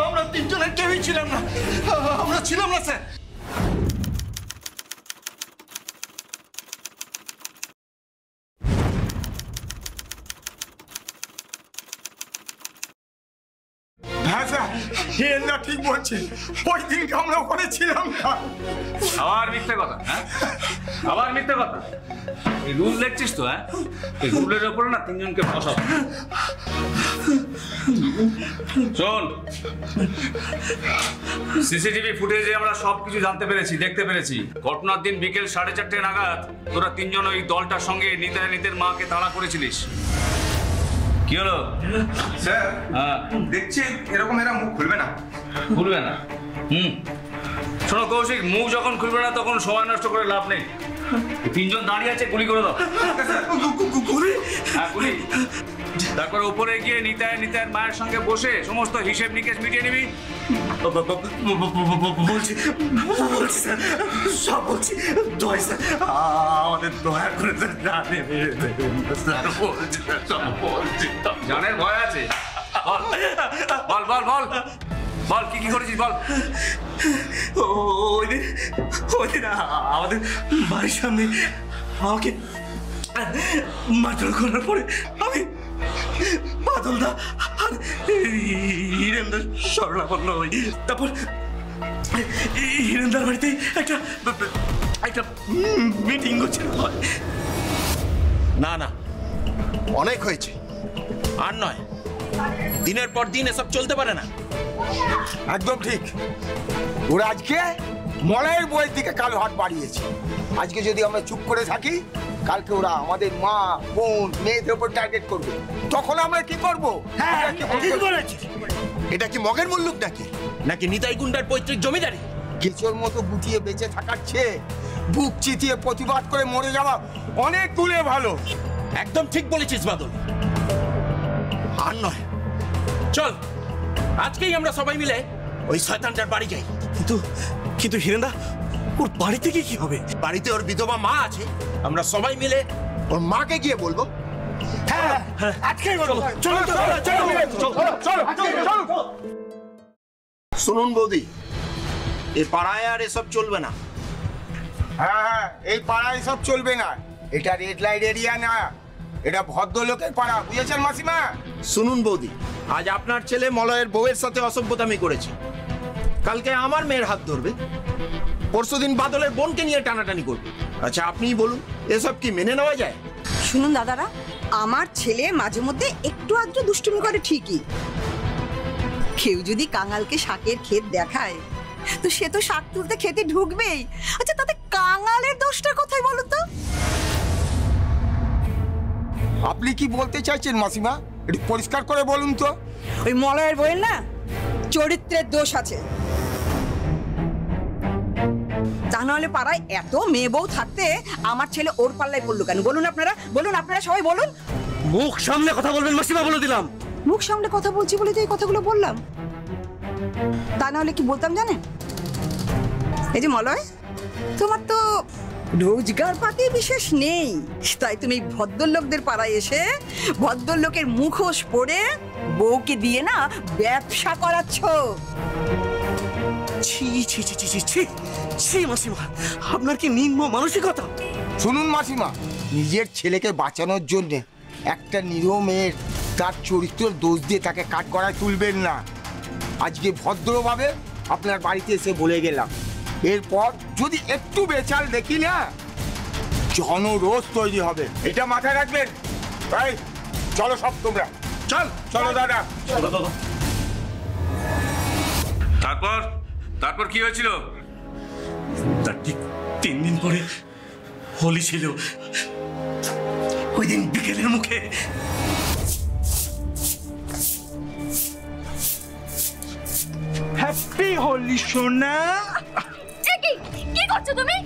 আমরা 3 জনের কেউই ছিলাম না, আমরা ছিলাম না স্যার। হ্যাঁ স্যার, এরা ঠিক বলছে, ওই দিনকে আমরা ওখানে ছিলাম না। আবার মিথ্যে কথা? আবার মিথ্যে কথা? এই রুল দেখছিস তো? এই রুলের ওপরে না 3 জনকে বসাবো। শোন, সিসিটিভি ফুটেজে আমরা সবকিছু জানতে পেরেছি, দেখতে পেরেছি। ঘটনার দিন বিকেল 4:30 নাগাদ তোরা 3 জন ওই দলটার সঙ্গে নিতাই নিতের মাকে তাড়া করেছিলিস। কি হলো স্যার? দেখছি এরকম এরা মুখ খুলবে না। খুলবে না? শোনো কৌশিক, মুখ যখন খুলবে না তখন সময় নষ্ট করে লাভ নেই। 3 জন দাঁড়িয়ে আছে, গুলি করে দাও। গুলি? হ্যাঁ, গুলি। তারপর উপরে গিয়ে নিতাইয়ের মায়ের সঙ্গে বসে সমস্ত হিসেব নিকেশ মিটিয়ে নিবি। বলছি স্যার, সব বলছি। দয়া স্যার, আমাদের দয়া করে জানের ভয় আছে? বল বল বল। বল কি কি করেছিস বল। ওই দিন আমাদের বাড়ির সামনে আমাকে মারধর করার পরে আমি বাদলদা আর হিরেন্দা শরণাপন্ন হই। তারপর হিরেন্দার বাড়িতে একটা মিটিং হচ্ছিল। না না, অনেক হয়েছে, আর নয়। দিনের পর দিন এসব চলতে পারে না। একদম ঠিক। ওরা আজকে মলয়ের বইয়ের দিকে কাল হাত বাড়িয়েছে। আজকে যদি আমরা চুপ করে থাকি, কালকে ওরা আমাদের মা বোন মেয়েদের উপর টার্গেট করবে, তখন আমরা কি করব? হ্যাঁ ঠিক বলেছিস। এটা কি মগের মুল্লুক নাকি নিতাই গুন্ডার পৈতৃক জমিদারি? কেঁচোর মতো গুটিয়ে বেঁচে থাকার চেয়ে বুক চিতিয়ে প্রতিবাদ করে মরে যাওয়া অনেক দূরে ভালো। একদম ঠিক বলেছিস বাদল। আর নয়, চল আজকেই আমরা সবাই মিলে ওই শয়তানটার বাড়ি যাই। কিন্তু হিরেন্দা, ওর বাড়িতে কি হবে? বাড়িতে ওর বিধবা মা আছে, আমরা সবাই মিলে ওর মাকে গিয়ে বলবো। হ্যাঁ আজকেই বলবো। চলো শুনুন বৌদি, এ পাড়ায় আর এসব চলবে না। হ্যাঁ, এই পাড়ায় সব চলবে না। এটা রেড লাইট এরিয়া না, এটা ভদ্রলোকের পাড়া, বুঝেছেন মাসিমা? শুনুন বৌদি, আজ আপনার ছেলে মলয়ের বউয়ের সাথে অসভ্যতামি করেছে, কালকে আমার মেয়ের হাত ধরবে, পরশুদিন বাদলের বোনকে নিয়ে টানাটানি করবে। আচ্ছা আপনিই বলুন, এসব কি মেনে নেওয়া যায়? শুনুন দাদারা, আমার ছেলে মাঝে মধ্যে একটু আধটু দুষ্টুমি করে ঠিকই। কেউ যদি কাঙালকে শাকের ক্ষেত দেখায়, তো সে তো শাক তুলতে খেতে ঢুকবেই। আচ্ছা তাতে কাঙালের দোষটা কোথায় বলো তো? আপনি কি বলতে চাইছেন মাসিমা? একটু পরিষ্কার করে বলুন তো। ওই মলয়ের বইয়ের না চরিত্রের দোষ আছে। তা নাহলে পাড়ায় এত মেয়ে বউ থাকতে আমার ছেলে ওর পাল্লায় পড়লো কেন? বলুন আপনারা, বলুন আপনারা সবাই বলুন। মুখ সামনে কথা বলবেন মাসিমা, বলে দিলাম। মুখ সামনে কথা বলছি বলে তো এই কথাগুলো বললাম। তা নাহলে কি বলতাম জানেন? এই যে মলয়, তোমার তো রোজগার পাতি বিশেষ নেই, তাই তুমি ভদ্রলোকদের পাড়ায় এসে ভদ্রলোকের মুখোশ পরে বউকে দিয়ে না ব্যবসা করাচ্ছ। ছি ছি ছি ছি ছি ছি ছি মাসিমা, আপনার কি নিম্ন মানসিকতা? শুনুন মাসিমা, নিজের ছেলেকে বাঁচানোর জন্য একটা নিরীহ মেয়ের তার চরিত্রের দোষ দিয়ে তাকে কাঠগড়ায় তুলবেন না। আজকে ভদ্রভাবে আপনার বাড়িতে এসে বলে গেলাম, এরপর যদি একটু বেচাল দেখি না, জনরোষ তৈরি হবে, এটা মাথায় রাখবেন। ভাই চলো সব তোমরা, চলো দাদা। তারপর কি হয়েছিল? তার ঠিক 3 দিন পরে হোলি ছিল। ওই দিন বিকেলের মুখে হ্যাপি হোলি সোনা। কি করছো তুমি?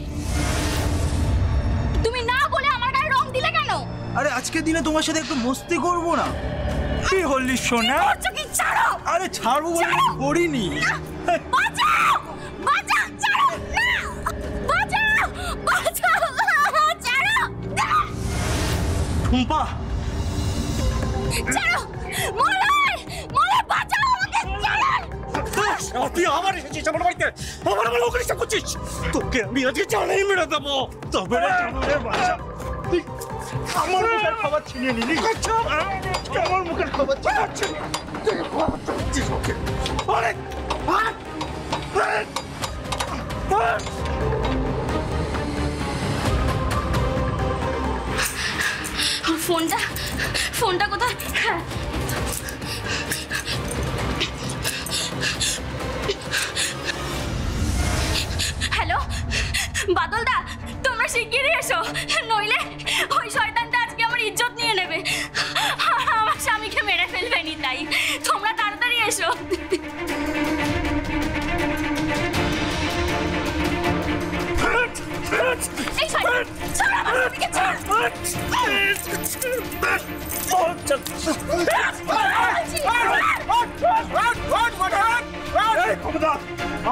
তুমি না বলে আমার গায়ে রং দিলে কেন? আরে আজকের দিনে তোমার সাথে একটু মস্তি করবো না? হ্যাপি হোলি সোনা। কি ছাড়ো। আরে ছাড়বো বলে করিনি। বাঁচাও, বাঁচাও, ছাড়ো না, বাঁচাও, বাঁচাও, ছাড়ো, টুম্পা ছাড়ো, মলয়, মলয় বাঁচাও আমাকে, ছাড়ো। তুই আবার এসেছিস আমার বাড়িতে, আমার ওখানে করছিস। তোকে আমি আজকে জানাই মেরে দেবো। তবে তুই আমার মুখের খাবার ছিনিয়ে নিলি। আমার মুখের খাবার ফোনটা কোথায়? হ্যাঁ হ্যালো বাদলদা, তোমরা শিগগিরই এসো, নইলে ওই শয়তানটা আজকে আমার ইজ্জত নিয়ে নেবে, আমার স্বামীকে মেরে ফেলবে নিতাই। তোমরা তাড়াতাড়ি এসো। এই শয়তান, ছাড় আমার স্বামীকে, ছাড়।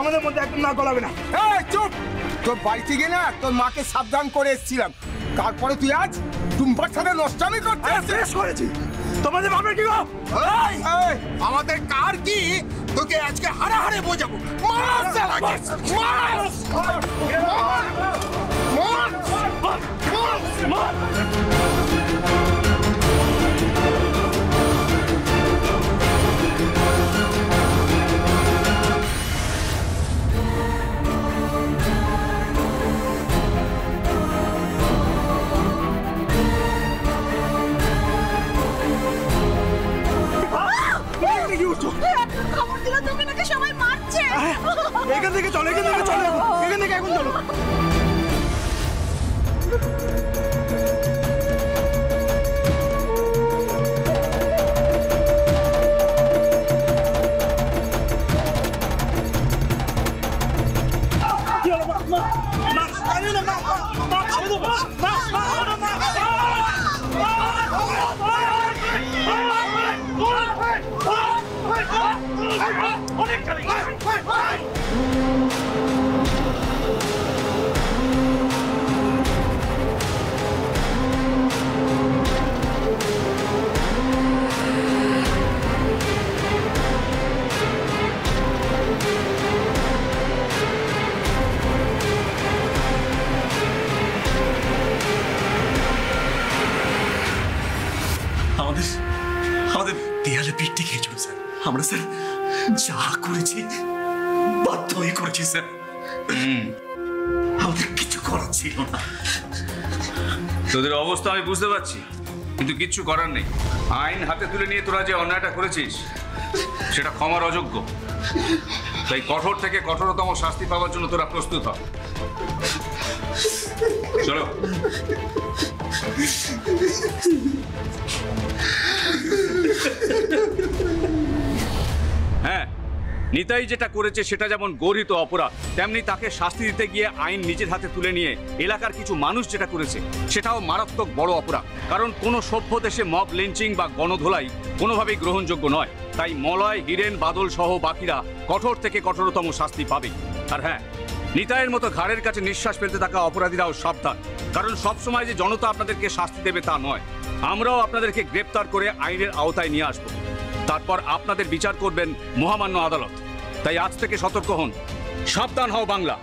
আমাদের মধ্যে একদম না গলাবে না। চুপ! তোর বাড়িতে গিয়ে না তোর মাকে সাবধান করে এসেছিলাম, তারপরে তুই আজ টুম্পার সাথে নষ্টামি করতে শেষ করেছি। তোমাদের বাপের কি গো? আমাদের কার কি তোকে আজকে হাড়ে বোঝাবো। মার শালাকে, মার! মার! মার! খবর দিল তোকে নাকি সবাই মারছে। এখান থেকে চলো, এখান থেকে চলো, এখান থেকে এখন চলো। আমাদের দেয়ালে পিঠে খেয়েছিল স্যার। আমরা স্যার যা করেছি বাধ্য হয়ে করেছি স্যার। আমাদের কিছু করার ছিল না। তোদের অবস্থা আমি বুঝতে পারছি, কিন্তু কিচ্ছু করার নেই। আইন হাতে তুলে নিয়ে তোরা যে অন্যায়টা করেছিস সেটা ক্ষমার অযোগ্য। তাই কঠোর থেকে কঠোরতম শাস্তি পাওয়ার জন্য তোরা প্রস্তুত হ। চলো। হ্যাঁ, নিতাই যেটা করেছে সেটা যেমন গর্হিত অপরাধ, তেমনি তাকে শাস্তি দিতে গিয়ে আইন নিজের হাতে তুলে নিয়ে এলাকার কিছু মানুষ যেটা করেছে সেটাও মারাত্মক বড় অপরাধ। কারণ কোনো সভ্য দেশে মব লিঞ্চিং বা গণধোলাই কোনোভাবেই গ্রহণযোগ্য নয়। তাই মলয়, হিরেন, বাদল সহ বাকিরা কঠোর থেকে কঠোরতম শাস্তি পাবে। আর হ্যাঁ, নিতাইয়ের মতো ঘাড়ের কাছে নিঃশ্বাস ফেলতে থাকা অপরাধীরাও সাবধান, কারণ সবসময় যে জনতা আপনাদেরকে শাস্তি দেবে তা নয়। আমরাও আপনাদেরকে গ্রেপ্তার করে আইনের আওতায় নিয়ে আসবো, তারপর আপনাদের বিচার করবেন মহামান্য আদালত। তাই আজ থেকে সতর্ক হন, সাবধান হও বাংলা।